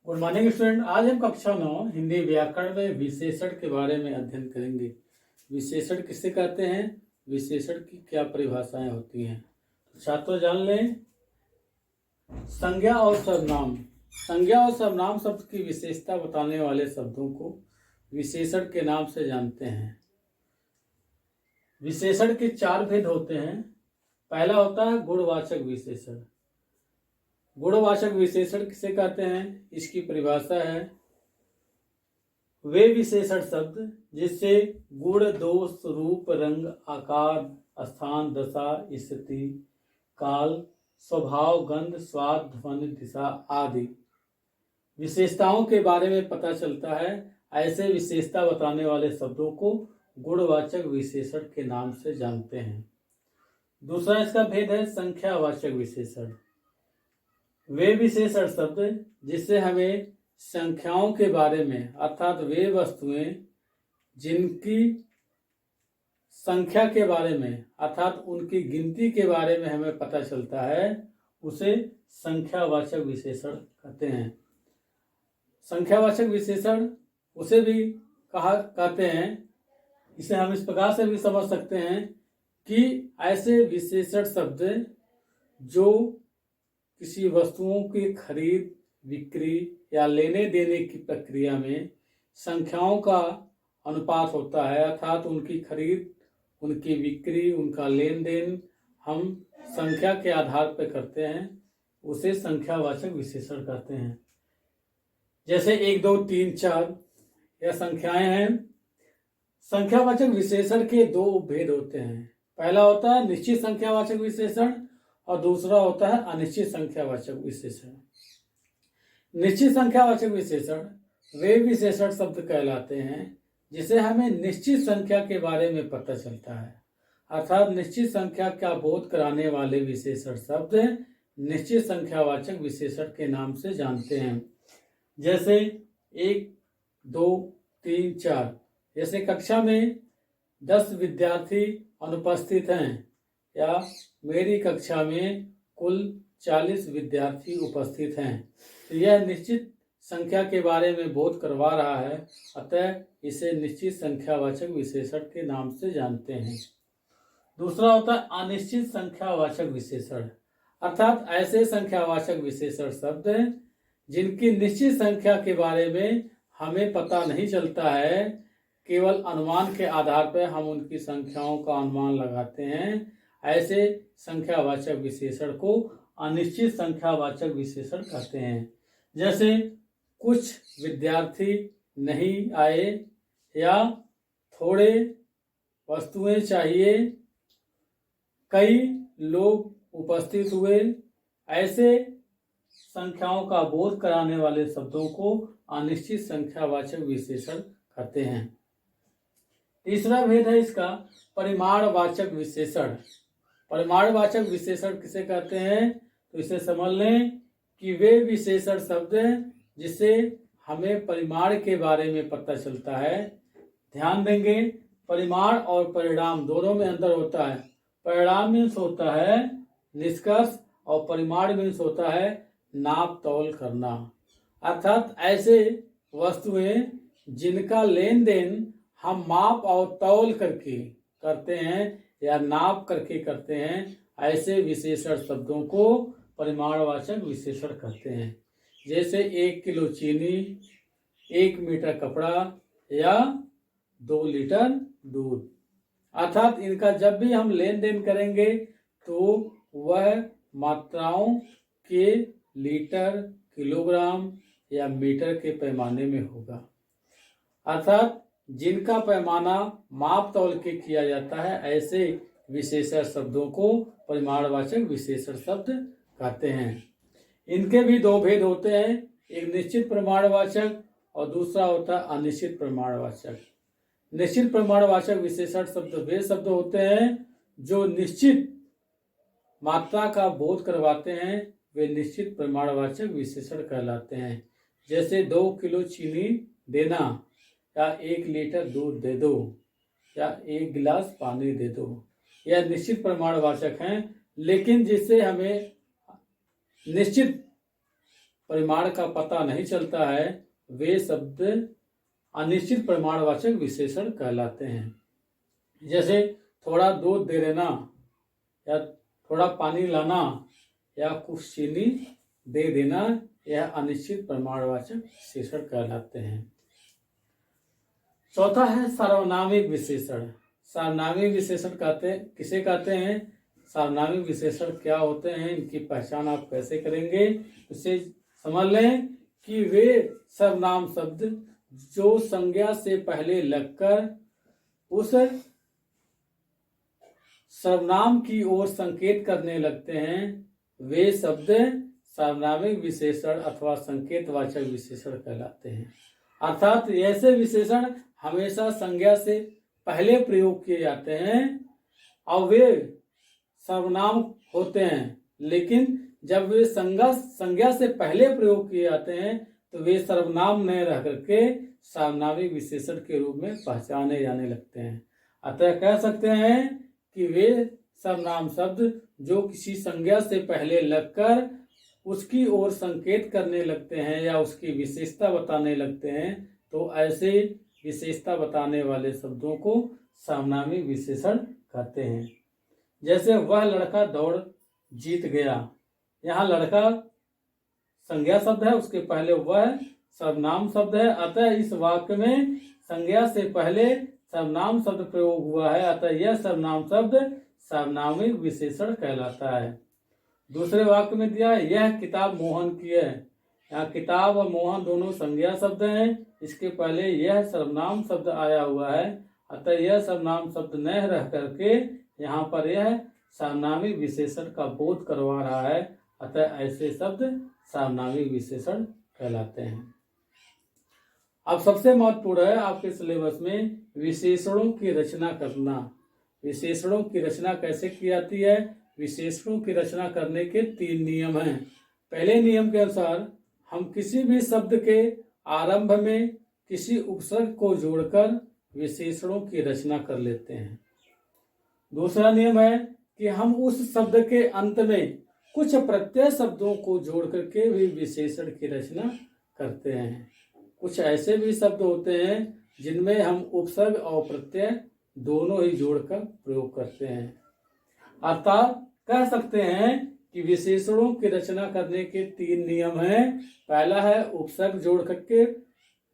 Good morning student. आज हम कक्षा 9 हिंदी व्याकरण में विशेषण के बारे में अध्ययन करेंगे। विशेषण किसे कहते हैं, विशेषण की क्या परिभाषाएं होती हैं। तो छात्रों जान लें, संज्ञा और सर्वनाम। संज्ञा और सर्वनाम शब्द की विशेषता बताने वाले शब्दों को विशेषण के नाम से जानते हैं। विशेषण के 4 भेद होते हैं। पहला होता है गुणवाचक विशेषण। गुणवाचक विशेषण किसे कहते हैं, इसकी परिभाषा है वे विशेषण शब्द जिससे गुण, दोष, रूप, रंग, आकार, स्थान, दशा, स्थिति, काल, स्वभाव, गंध, स्वाद, ध्वनि, दिशा आदि विशेषताओं के बारे में पता चलता है। ऐसे विशेषता बताने वाले शब्दों को गुणवाचक विशेषण के नाम से जानते हैं। दूसरा इसका भेद है संख्यावाचक विशेषण। वे विशेषण शब्द जिससे हमें संख्याओं के बारे में, अर्थात वे वस्तुएं जिनकी संख्या के बारे में अर्थात उनकी गिनती के बारे में हमें पता चलता है, उसे संख्यावाचक विशेषण कहते हैं। संख्यावाचक विशेषण उसे भी कहते हैं, इसे हम इस प्रकार से भी समझ सकते हैं कि ऐसे विशेषण शब्द जो किसी वस्तुओं की खरीद, बिक्री या लेने देने की प्रक्रिया में संख्याओं का अनुपात होता है, अर्थात उनकी खरीद, उनकी बिक्री, उनका लेन देन हम संख्या के आधार पर करते हैं, उसे संख्यावाचक विशेषण कहते हैं। जैसे 1, 2, 3, 4 यह संख्याएं हैं। संख्यावाचक विशेषण के 2 उपभेद होते हैं। पहला होता है निश्चित संख्यावाचक विशेषण और दूसरा होता है अनिश्चित संख्यावाचक विशेषण। निश्चित संख्यावाचक विशेषण वे विशेषण शब्द कहलाते हैं जिसे हमें निश्चित संख्या के बारे में पता चलता है, अर्थात निश्चित संख्या का बोध कराने वाले विशेषण शब्द निश्चित संख्यावाचक विशेषण के नाम से जानते हैं। जैसे 1, 2, 3, 4। जैसे कक्षा में 10 विद्यार्थी अनुपस्थित हैं या मेरी कक्षा में कुल 40 विद्यार्थी उपस्थित हैं, तो यह निश्चित संख्या के बारे में बोध करवा रहा है, अतः इसे निश्चित संख्यावाचक विशेषण के नाम से जानते हैं। दूसरा होता है अनिश्चित संख्यावाचक विशेषण, अर्थात ऐसे संख्यावाचक विशेषण शब्द जिनकी निश्चित संख्या के बारे में हमें पता नहीं चलता है, केवल अनुमान के आधार पर हम उनकी संख्याओं का अनुमान लगाते हैं। ऐसे संख्यावाचक विशेषण को अनिश्चित संख्यावाचक विशेषण कहते हैं। जैसे कुछ विद्यार्थी नहीं आए या थोड़े वस्तुएं चाहिए, कई लोग उपस्थित हुए, ऐसे संख्याओं का बोध कराने वाले शब्दों को अनिश्चित संख्यावाचक विशेषण कहते हैं। तीसरा भेद है इसका परिमाणवाचक विशेषण। परिमाणवाचक विशेषण किसे कहते हैं, तो इसे समझ लें कि वे विशेषण शब्द जिससे हमें परिमाण के बारे में पता चलता है। ध्यान देंगे, परिमाण और परिणाम दोनों में अंतर होता है। परिणाम मीन्स होता है निष्कर्ष और परिमाण मीन्स होता है नाप तौल करना, अर्थात ऐसे वस्तुएं जिनका लेन देन हम माप और तौल करके करते हैं या नाप करके करते हैं, ऐसे विशेषण शब्दों को परिमाणवाचक विशेषण कहते हैं। जैसे 1 किलो चीनी, 1 मीटर कपड़ा या 2 लीटर दूध, अर्थात इनका जब भी हम लेन देन करेंगे तो वह मात्राओं के लीटर, किलोग्राम या मीटर के पैमाने में होगा, अर्थात जिनका पैमाना माप तौल के किया जाता है, ऐसे विशेषण शब्दों को परिमाणवाचक विशेषण शब्द कहते हैं। इनके भी 2 भेद होते हैं, एक निश्चित प्रमाणवाचक और दूसरा होता है अनिश्चित प्रमाणवाचक। निश्चित प्रमाणवाचक विशेषण शब्द वे शब्द होते हैं जो निश्चित मात्रा का बोध करवाते हैं, वे निश्चित प्रमाणवाचक विशेषण कहलाते हैं। जैसे 2 किलो चीनी देना या 1 लीटर दूध दे दो या 1 गिलास पानी दे दो, यह निश्चित प्रमाणवाचक हैं। लेकिन जिससे हमें निश्चित परिमाण का पता नहीं चलता है वे शब्द अनिश्चित परिमाणवाचक विशेषण कहलाते हैं। जैसे थोड़ा दूध दे देना या थोड़ा पानी लाना या कुछ चीनी दे देना, यह अनिश्चित परिमाणवाचक विशेषण कहलाते हैं। चौथा है सार्वनामिक विशेषण। सार्वनामिक विशेषण किसे कहते हैं? सार्वनामिक विशेषण क्या होते हैं, इनकी पहचान आप कैसे करेंगे, इसे समझ लें कि वे सर्वनाम शब्द जो संज्ञा से पहले लगकर उस सर्वनाम की ओर संकेत करने लगते हैं, वे शब्द सार्वनामिक विशेषण अथवा संकेतवाचक विशेषण कहलाते हैं। अर्थात ऐसे विशेषण हमेशा संज्ञा से पहले प्रयोग किए जाते हैं और वे सर्वनाम होते हैं, लेकिन जब वे संज्ञा से पहले प्रयोग किए जाते हैं तो वे सर्वनाम न रह करके सार्वनामिक विशेषण के रूप में पहचाने जाने लगते हैं। अतः कह सकते हैं कि वे सर्वनाम शब्द जो किसी संज्ञा से पहले लगकर उसकी ओर संकेत करने लगते हैं या उसकी विशेषता बताने लगते हैं, तो ऐसे विशेषता बताने वाले शब्दों को सार्वनामिक विशेषण कहते हैं। जैसे वह लड़का दौड़ जीत गया, यहाँ लड़का संज्ञा शब्द है, उसके पहले वह सर्वनाम शब्द है, अतः इस वाक्य में संज्ञा से पहले सर्वनाम शब्द प्रयोग हुआ है, अतः यह सर्वनाम शब्द सार्वनामिक विशेषण कहलाता है। दूसरे वाक्य में दिया है यह किताब मोहन की है, यहाँ किताब और मोहन दोनों संज्ञा शब्द हैं, इसके पहले यह सर्वनाम शब्द आया हुआ है, अतः यह सर्वनाम शब्द न रह करके यहाँ पर यह सार्वनामिक विशेषण का बोध करवा रहा है, अतः ऐसे शब्द सार्वनामिक विशेषण कहलाते हैं। अब सबसे महत्वपूर्ण है आपके सिलेबस में विशेषणों की रचना करना। विशेषणों की रचना कैसे की जाती है? विशेषणों की रचना करने के 3 नियम हैं। पहले नियम के अनुसार हम किसी भी शब्द के आरंभ में किसी उपसर्ग को जोड़कर विशेषणों की रचना कर लेते हैं। दूसरा नियम है कि हम उस शब्द के अंत में कुछ प्रत्यय शब्दों को जोड़ करके भी विशेषण की रचना करते हैं। कुछ ऐसे भी शब्द होते हैं जिनमें हम उपसर्ग और प्रत्यय दोनों ही जोड़कर प्रयोग करते हैं। अर्थात कह सकते हैं कि विशेषणों की रचना करने के 3 नियम हैं। पहला है उपसर्ग जोड़ करके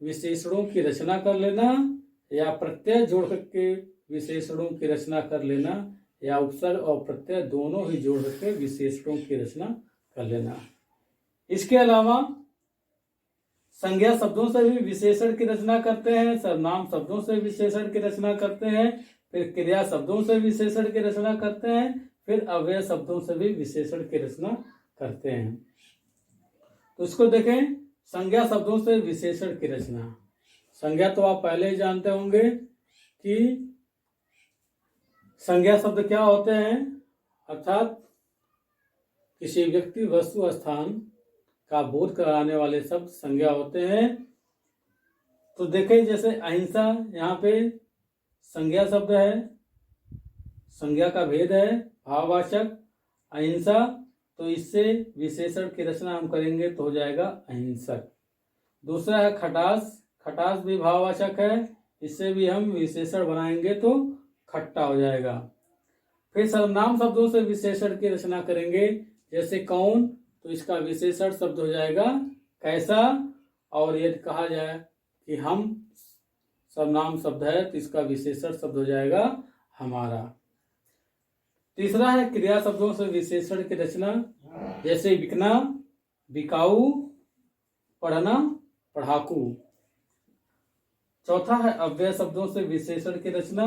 विशेषणों की रचना कर लेना, या प्रत्यय जोड़ करके विशेषणों की रचना कर लेना, या उपसर्ग और प्रत्यय दोनों ही जोड़ करके विशेषणों की रचना कर लेना। इसके अलावा संज्ञा शब्दों से भी विशेषण की रचना करते हैं, सर्वनाम शब्दों से विशेषण की रचना करते हैं, फिर क्रिया शब्दों से विशेषण की रचना करते हैं, फिर अव्यय शब्दों से भी विशेषण की रचना करते हैं। तो इसको देखें, संज्ञा शब्दों से विशेषण की रचना। संज्ञा तो आप पहले ही जानते होंगे कि संज्ञा शब्द क्या होते हैं, अर्थात किसी व्यक्ति वस्तु स्थान का बोध कराने वाले शब्द संज्ञा होते हैं। तो देखें जैसे अहिंसा, यहाँ पे संज्ञा शब्द है, संज्ञा का भेद है भाववाचक अहिंसा, तो इससे विशेषण की रचना हम करेंगे तो हो जाएगा अहिंसक। दूसरा है खटास, खटास भी भाववाचक है, इससे भी हम विशेषण बनाएंगे तो खट्टा हो जाएगा। फिर सर्वनाम शब्दों से विशेषण की रचना करेंगे, जैसे कौन, तो इसका विशेषण शब्द हो जाएगा कैसा, और यदि कहा जाए कि हम सर्वनाम शब्द है तो इसका विशेषण शब्द हो जाएगा हमारा। तीसरा है क्रिया शब्दों से विशेषण की रचना, जैसे बिकना, बिकाऊ, पढ़ना, पढ़ाकू। चौथा है अव्यय शब्दों से विशेषण की रचना,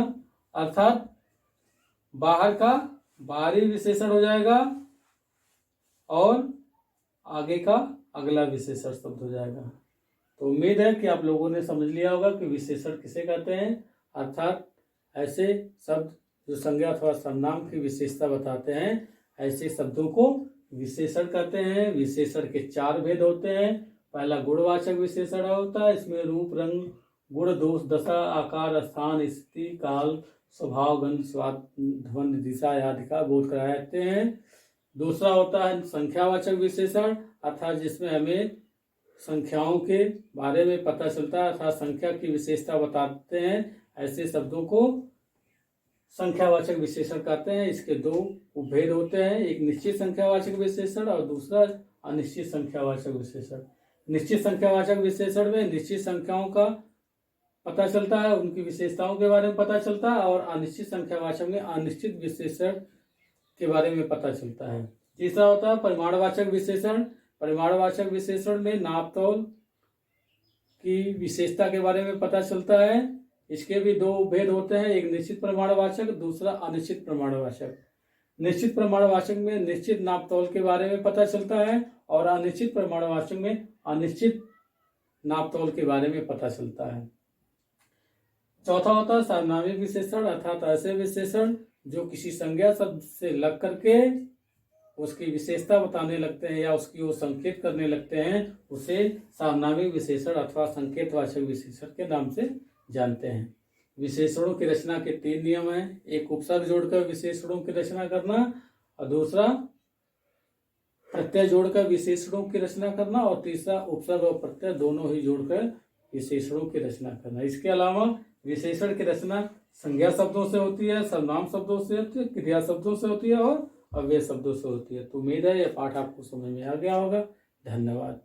अर्थात बाहर का बाहरी विशेषण हो जाएगा और आगे का अगला विशेषण शब्द हो जाएगा। तो उम्मीद है कि आप लोगों ने समझ लिया होगा कि विशेषण किसे कहते हैं, अर्थात ऐसे शब्द जो संज्ञा अथवा सर्वनाम की विशेषता बताते हैं, ऐसे शब्दों को विशेषण कहते हैं। विशेषण के 4 भेद होते हैं। पहला गुणवाचक विशेषण होता है, इसमें रूप, रंग, गुण, दोष, दशा, आकार, स्थान, स्थिति, काल, स्वभाव, गंध, स्वाद, ध्वनि, दिशा आदि का बोध कराए जाते हैं। दूसरा होता है संख्यावाचक विशेषण, अर्थात जिसमें हमें संख्याओं के बारे में पता चलता है अर्थात संख्या की विशेषता बताते हैं, ऐसे शब्दों को संख्यावाचक विशेषण कहते हैं। इसके दो उपभेद होते हैं, एक निश्चित संख्यावाचक विशेषण और दूसरा अनिश्चित संख्यावाचक विशेषण। निश्चित संख्यावाचक विशेषण में निश्चित संख्याओं का पता चलता है, उनकी विशेषताओं के बारे में पता चलता है, और अनिश्चित संख्यावाचक में अनिश्चित विशेषण के बारे में पता चलता है। तीसरा होता है परिमाणवाचक विशेषण। परिमाणवाचक विशेषण में नाप तौल की विशेषता के बारे में पता चलता है। इसके भी दो भेद होते हैं, एक निश्चित प्रमाणवाचक, दूसरा अनिश्चित प्रमाणवाचक। निश्चित प्रमाणवाचक में निश्चित नाप तौल के बारे में पता चलता है और अनिश्चित प्रमाणवाचक में अनिश्चित नाप तौल के बारे में पता चलता है। चौथा होता है सार्वनामिक विशेषण, अर्थात ऐसे विशेषण जो किसी संज्ञा शब्द से लग करके उसकी विशेषता बताने लगते हैं या उसकी वो संकेत करने लगते हैं, उसे सार्वनामिक विशेषण अथवा संकेतवाचक विशेषण के नाम से जानते हैं। विशेषणों की रचना के 3 नियम हैं, एक उपसर्ग जोड़कर विशेषणों की रचना करना, और दूसरा प्रत्यय जोड़कर विशेषणों की रचना करना, और तीसरा उपसर्ग और प्रत्यय दोनों ही जोड़कर विशेषणों की रचना करना। इसके अलावा विशेषण की रचना संज्ञा शब्दों से होती है, सर्वनाम शब्दों से होती है, क्रिया शब्दों से होती है और अव्यय शब्दों से होती है। तो उम्मीद है यह पाठ आपको समझ में आ गया होगा। धन्यवाद।